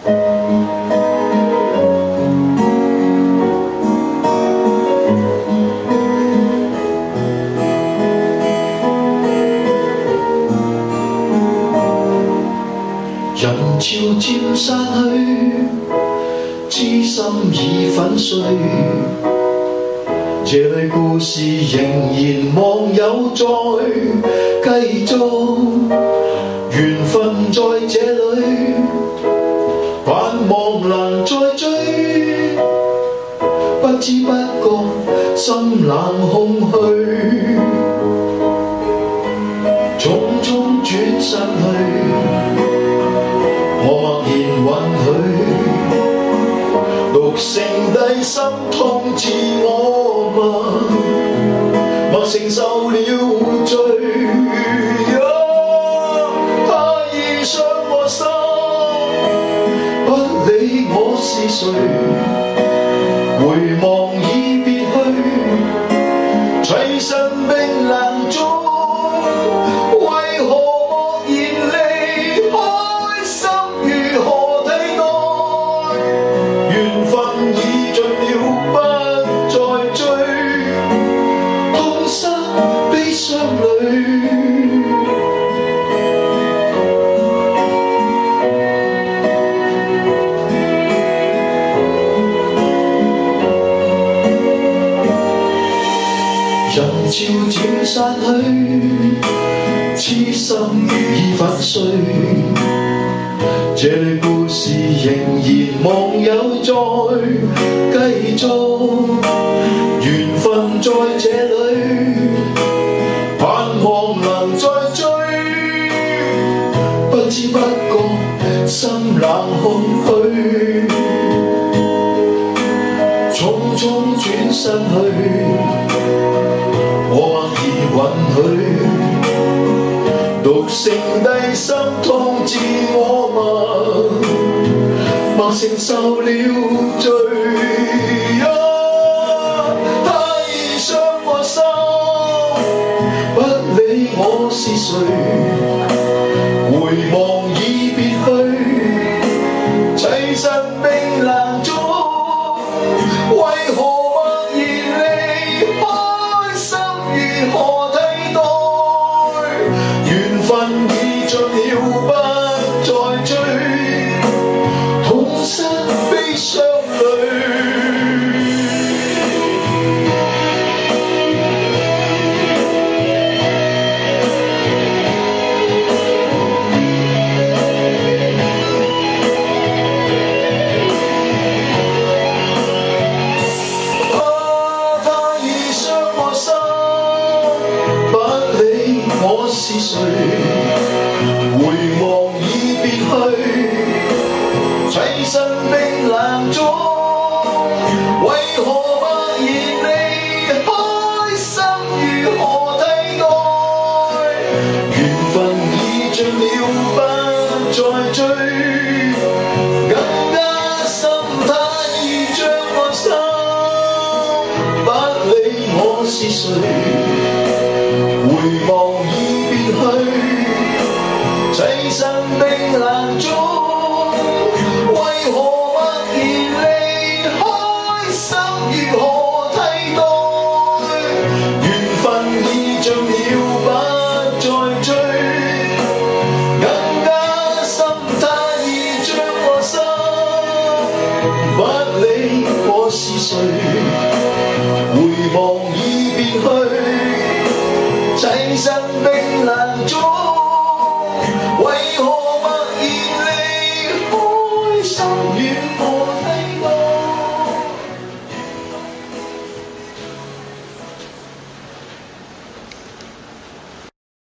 人潮漸散去，痴心已粉碎。這類故事仍然望有在繼續，緣分在這裏，盼望能再追。不知不覺心冷空虛，匆匆轉身去。我默然允許，獨剩低心痛自我嗎？默承受了罪。他已傷我心，不理我是誰，回望已別去，棲身冰冷中，為何默然離開？心如何替代？緣分已盡了，不再追，痛失悲傷裏。人潮漸散去，痴心已粉碎。這類故事仍然望有在繼續，緣分在這裏，盼望能再追。不知不覺心冷空虛，匆匆轉身去。我默然允許，獨剩低心痛自我嗎？默承受了罪。他已傷我心，不理我是誰，回望已別去，棲身冰冷中，為何默然離開？心如何替代？緣分已盡了，不再追，痛失悲傷裏。他已傷我心，不理我是誰，回望已別去，棲身冰冷中，為何默然離開？心如何替代？緣分已盡了，不再追，更加深他已將我心，不理我是誰，回望已別去，棲身冰冷中，為何默然離開？心如何替代？緣分已盡了，不再追，更加深他已將我心，不理我是誰。